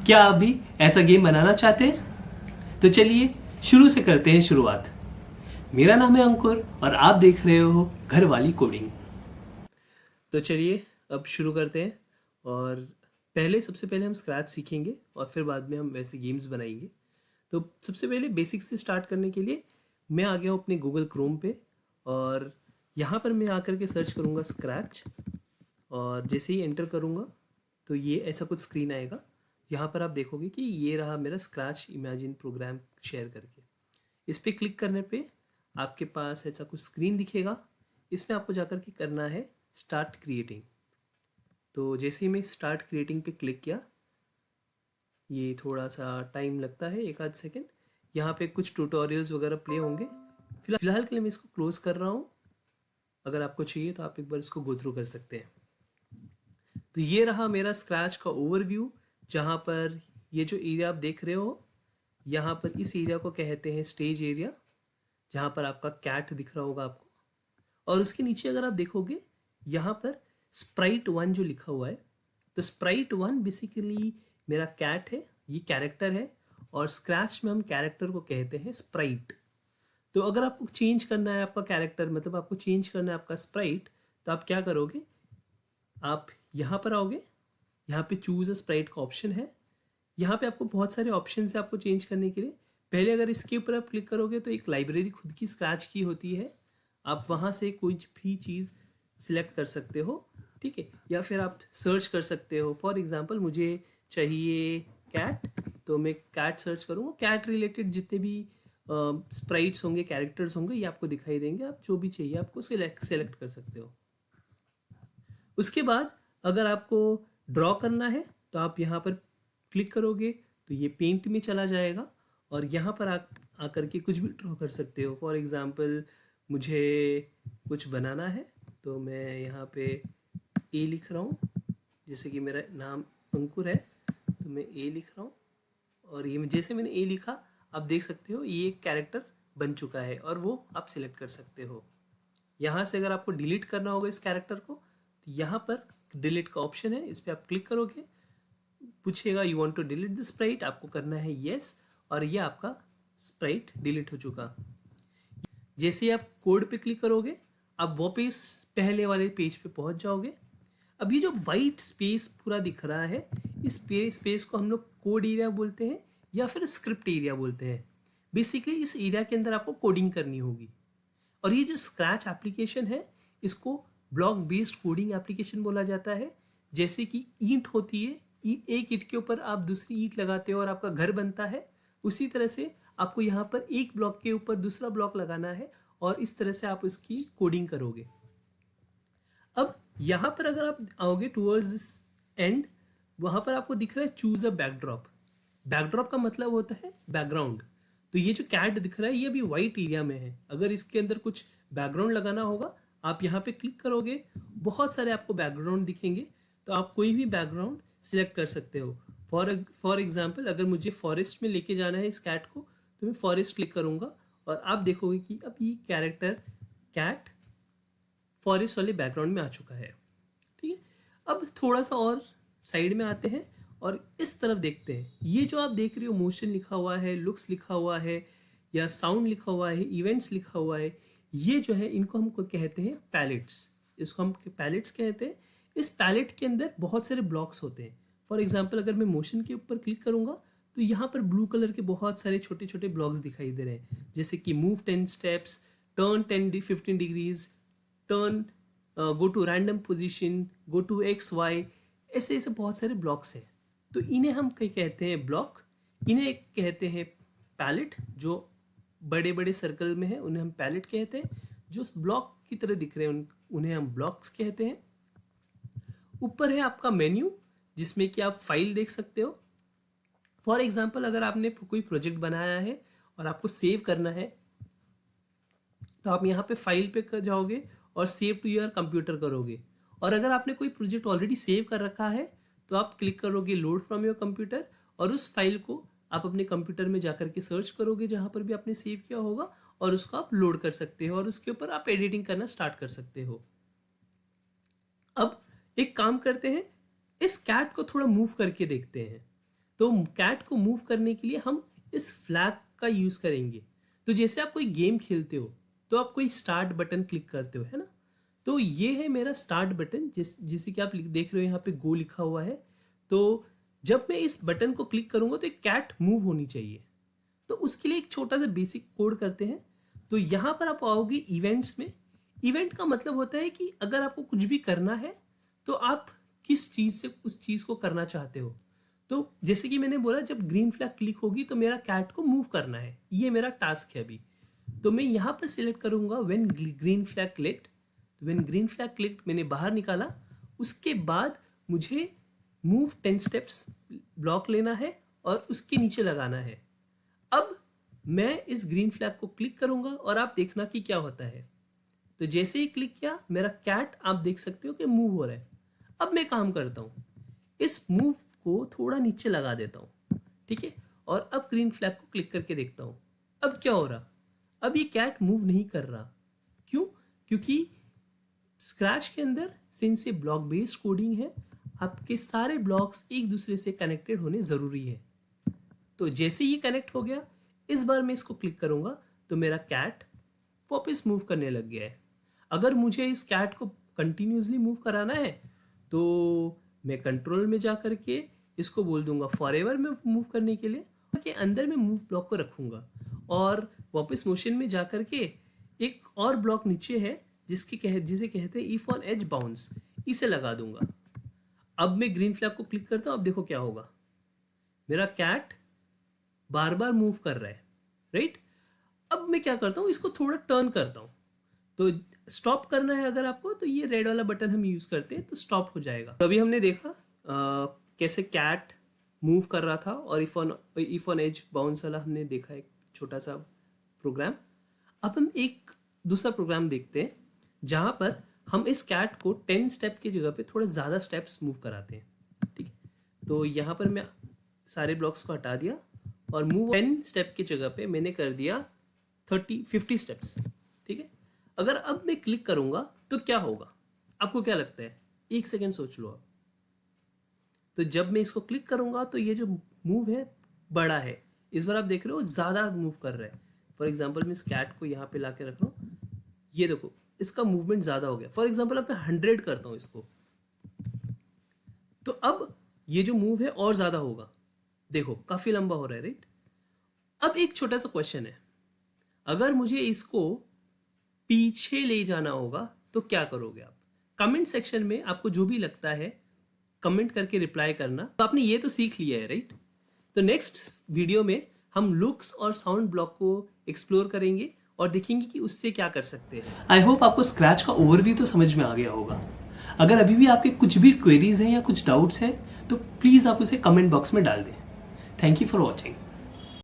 क्या आप भी ऐसा गेम बनाना चाहते हैं? तो चलिए शुरू से करते हैं शुरुआत। मेरा नाम है अंकुर और आप देख रहे हो घर वाली कोडिंग। तो चलिए अब शुरू करते हैं। और सबसे पहले हम स्क्रैच सीखेंगे और फिर बाद में हम वैसे गेम्स बनाएंगे। तो सबसे पहले बेसिक से स्टार्ट करने के लिए मैं आ गया हूँ अपने गूगल क्रोम पे, और यहाँ पर मैं आकर के सर्च करूँगा स्क्रैच। और जैसे ही एंटर करूँगा तो ये ऐसा कुछ स्क्रीन आएगा। यहाँ पर आप देखोगे कि ये रहा मेरा स्क्रैच इमेजिन प्रोग्राम शेयर करके। इस पर क्लिक करने पे आपके पास ऐसा कुछ स्क्रीन दिखेगा। इसमें आपको जाकर के करना है स्टार्ट क्रिएटिंग। तो जैसे ही मैं स्टार्ट क्रिएटिंग पे क्लिक किया, ये थोड़ा सा टाइम लगता है, एक आध सेकेंड। यहाँ पे कुछ ट्यूटोरियल्स वगैरह प्ले होंगे। फिलहाल के लिए मैं इसको क्लोज कर रहा हूँ। अगर आपको चाहिए तो आप एक बार इसको गो थ्रू कर सकते हैं। तो ये रहा मेरा स्क्रैच का ओवरव्यू, जहाँ पर ये जो एरिया आप देख रहे हो, यहाँ पर इस एरिया को कहते हैं स्टेज एरिया, जहाँ पर आपका कैट दिख रहा होगा आपको। और उसके नीचे अगर आप देखोगे यहाँ पर स्प्राइट 1 जो लिखा हुआ है, तो स्प्राइट 1 बेसिकली मेरा कैट है, ये कैरेक्टर है। और स्क्रैच में हम कैरेक्टर को कहते हैं स्प्राइट। तो अगर आपको चेंज करना है आपका कैरेक्टर, मतलब आपको चेंज करना है आपका स्प्राइट, तो आप क्या करोगे, आप यहाँ पर आओगे, यहाँ पे चूज अ स्प्राइट का ऑप्शन है। यहाँ पे आपको बहुत सारे ऑप्शन है आपको चेंज करने के लिए। पहले अगर इसके ऊपर आप क्लिक करोगे तो एक लाइब्रेरी खुद की स्क्रैच की होती है, आप वहाँ से कोई भी चीज़ सिलेक्ट कर सकते हो, ठीक है। या फिर आप सर्च कर सकते हो। फॉर एग्जांपल मुझे चाहिए कैट, तो मैं कैट सर्च करूँगा। कैट रिलेटेड जितने भी स्प्राइट्स होंगे, कैरेक्टर्स होंगे, ये आपको दिखाई देंगे। आप जो भी चाहिए आपको सेलेक्ट कर सकते हो। उसके बाद अगर आपको ड्रॉ करना है तो आप यहाँ पर क्लिक करोगे तो ये पेंट में चला जाएगा, और यहाँ पर आकर के कुछ भी ड्रॉ कर सकते हो। फॉर एग्ज़ाम्पल मुझे कुछ बनाना है, तो मैं यहाँ पे ए लिख रहा हूँ। जैसे कि मेरा नाम अंकुर है, तो मैं ए लिख रहा हूँ। और ये जैसे मैंने ए लिखा, आप देख सकते हो ये एक कैरेक्टर बन चुका है, और वो आप सिलेक्ट कर सकते हो। यहाँ से अगर आपको डिलीट करना होगा इस कैरेक्टर को, तो यहाँ पर डिलीट का ऑप्शन है, इस पर आप क्लिक करोगे, पूछेगा you want to delete the sprite, आपको करना है येस, और ये आपका स्प्राइट डिलीट हो चुका। जैसे ही आप कोड पे क्लिक करोगे, आप वापस पहले वाले पेज पे पहुंच जाओगे। अब ये जो वाइट स्पेस पूरा दिख रहा है, इस स्पेस को हम लोग कोड एरिया बोलते हैं या फिर स्क्रिप्ट एरिया बोलते हैं। बेसिकली इस एरिया के अंदर आपको कोडिंग करनी होगी। और ये जो स्क्रैच एप्लीकेशन है, इसको ब्लॉक बेस्ड कोडिंग एप्लीकेशन बोला जाता है। जैसे कि ईंट होती है, एक ईंट के ऊपर आप दूसरी ईंट लगाते हो और आपका घर बनता है, उसी तरह से आपको यहाँ पर एक ब्लॉक के ऊपर दूसरा ब्लॉक लगाना है, और इस तरह से आप उसकी कोडिंग करोगे। अब यहाँ पर अगर आप आओगे टूवर्ड्स दिस एंड, वहाँ पर आपको दिख रहा है चूज अ बैकड्रॉप। बैकड्रॉप का मतलब होता है बैकग्राउंड। तो ये जो कैट दिख रहा है, ये अभी वाइट एरिया में है। अगर इसके अंदर कुछ बैकग्राउंड लगाना होगा, आप यहाँ पे क्लिक करोगे, बहुत सारे आपको बैकग्राउंड दिखेंगे, तो आप कोई भी बैकग्राउंड सिलेक्ट कर सकते हो। फॉर एग्जाम्पल अगर मुझे फॉरेस्ट में लेके जाना है इस कैट को, तो मैं फॉरेस्ट क्लिक करूँगा, और आप देखोगे कि अब ये कैरेक्टर कैट फॉरेस्ट वाले बैकग्राउंड में आ चुका है, ठीक है। अब थोड़ा सा और साइड में आते हैं और इस तरफ देखते हैं। ये जो आप देख रहे हो, मोशन लिखा हुआ है, लुक्स लिखा हुआ है, या साउंड लिखा हुआ है, इवेंट्स लिखा हुआ है, ये जो है इनको हम कहते हैं पैलेट्स। इसको हम पैलेट्स कहते हैं। इस पैलेट के अंदर बहुत सारे ब्लॉक्स होते हैं। फॉर एग्जाम्पल अगर मैं मोशन के ऊपर क्लिक करूंगा, तो यहाँ पर ब्लू कलर के बहुत सारे छोटे छोटे ब्लॉक्स दिखाई दे रहे हैं, जैसे कि move 10 steps, turn 15 degrees, turn, go to random position, go to X Y, ऐसे ऐसे बहुत सारे ब्लॉक्स हैं। तो इन्हें हम कहीं कहते हैं ब्लॉक, इन्हें कहते हैं पैलेट। जो बड़े बड़े सर्कल में है उन्हें हम पैलेट कहते हैं। जो ब्लॉक की तरह दिख रहे हैं उन्हें हम ब्लॉक्स कहते हैं। ऊपर है आपका मेन्यू, जिसमें कि आप फाइल देख सकते हो। फॉर एग्जाम्पल अगर आपने कोई प्रोजेक्ट बनाया है और आपको सेव करना है, तो आप यहाँ पे फाइल पे जाओगे और सेव टू योर कंप्यूटर करोगे। और अगर आपने कोई प्रोजेक्ट ऑलरेडी सेव कर रखा है, तो आप क्लिक करोगे लोड फ्रॉम योर कंप्यूटर, और उस फाइल को आप अपने कंप्यूटर में जाकर के सर्च करोगे जहाँ पर भी आपने सेव किया होगा, और उसको आप लोड कर सकते हो, और उसके ऊपर आप एडिटिंग करना स्टार्ट कर सकते हो। अब एक काम करते हैं, इस कैट को थोड़ा मूव करके देखते हैं। तो कैट को मूव करने के लिए हम इस फ्लैग का यूज़ करेंगे। तो जैसे आप कोई गेम खेलते हो तो आप कोई स्टार्ट बटन क्लिक करते हो, है ना। तो ये है मेरा स्टार्ट बटन, जिसे कि आप देख रहे हो यहाँ पे गो लिखा हुआ है। तो जब मैं इस बटन को क्लिक करूँगा तो एक कैट मूव होनी चाहिए। तो उसके लिए एक छोटा सा बेसिक कोड करते हैं। तो यहाँ पर आप आओगे इवेंट्स में। इवेंट का मतलब होता है कि अगर आपको कुछ भी करना है तो आप किस चीज़ से उस चीज़ को करना चाहते हो। तो जैसे कि मैंने बोला, जब ग्रीन फ्लैग क्लिक होगी तो मेरा कैट को मूव करना है, ये मेरा टास्क है अभी। तो मैं यहाँ पर सिलेक्ट करूँगा व्हेन ग्रीन फ्लैग क्लिक्ड। तो व्हेन ग्रीन फ्लैग क्लिक्ड मैंने बाहर निकाला। उसके बाद मुझे मूव 10 स्टेप्स ब्लॉक लेना है और उसके नीचे लगाना है। अब मैं इस ग्रीन फ्लैग को क्लिक करूँगा और आप देखना कि क्या होता है। तो जैसे ही क्लिक किया मेरा कैट आप देख सकते हो कि मूव हो रहा है। अब मैं काम करता हूँ, इस मूव को थोड़ा नीचे लगा देता हूँ, ठीक है। और अब ग्रीन फ्लैग को क्लिक करके देखता हूँ अब क्या हो रहा। अब ये कैट मूव नहीं कर रहा। क्यों? क्योंकि स्क्रैच के अंदर सिंस ये ब्लॉक बेस्ड कोडिंग है, आपके सारे ब्लॉक्स एक दूसरे से कनेक्टेड होने ज़रूरी है। तो जैसे ये कनेक्ट हो गया, इस बार मैं इसको क्लिक करूँगा तो मेरा कैट वापस मूव करने लग गया है। अगर मुझे इस कैट को कंटिन्यूसली मूव कराना है तो मैं कंट्रोल में जा कर के इसको बोल दूंगा फॉरएवर में मूव करने के लिए, के अंदर मैं मूव ब्लॉक को रखूँगा और वापस मोशन में जा कर के एक और ब्लॉक नीचे है जिसे कहते हैं इफ ऑन एज बाउंस, इसे लगा दूंगा। अब मैं ग्रीन फ्लैग को क्लिक करता हूँ, अब देखो क्या होगा। मेरा कैट बार बार मूव कर रहा है, राइट। अब मैं क्या करता हूँ, इसको थोड़ा टर्न करता हूँ। तो स्टॉप करना है अगर आपको, तो ये रेड वाला बटन हम यूज़ करते हैं तो स्टॉप हो जाएगा। तो अभी हमने देखा कैसे कैट मूव कर रहा था और इफ ऑन एज बाउंस वाला हमने देखा, एक छोटा सा प्रोग्राम। अब हम एक दूसरा प्रोग्राम देखते हैं जहाँ पर हम इस कैट को 10 स्टेप की जगह पे थोड़ा ज़्यादा स्टेप्स मूव कराते हैं, ठीक है। तो यहाँ पर मैं सारे ब्लॉक्स को हटा दिया और मूव 10 स्टेप की जगह पे मैंने कर दिया 50 स्टेप्स, ठीक है। अगर अब मैं क्लिक करूँगा तो क्या होगा, आपको क्या लगता है? एक सेकेंड सोच लो आप। तो जब मैं इसको क्लिक करूँगा तो ये जो मूव है बड़ा है, इस बार आप देख रहे हो ज़्यादा मूव कर रहा है। फॉर एग्जाम्पल मैं इस कैट को यहाँ पे ला के रख रहा हूँ, ये देखो इसका मूवमेंट ज़्यादा हो गया। फॉर एग्जाम्पल अब मैं 100 करता हूँ इसको, तो अब ये जो मूव है और ज़्यादा होगा, देखो काफ़ी लंबा हो रहा है, राइट। अब एक छोटा सा क्वेश्चन है, अगर मुझे इसको पीछे ले जाना होगा तो क्या करोगे आप? कमेंट सेक्शन में आपको जो भी लगता है कमेंट करके रिप्लाई करना। तो आपने ये तो सीख लिया है, राइट। तो नेक्स्ट वीडियो में हम लुक्स और साउंड ब्लॉक को एक्सप्लोर करेंगे और देखेंगे कि उससे क्या कर सकते हैं। आई होप आपको स्क्रैच का ओवरव्यू तो समझ में आ गया होगा। अगर अभी भी आपके कुछ भी क्वेरीज हैं या कुछ डाउट्स हैं तो प्लीज़ आप उसे कमेंट बॉक्स में डाल दें। Thank you for watching.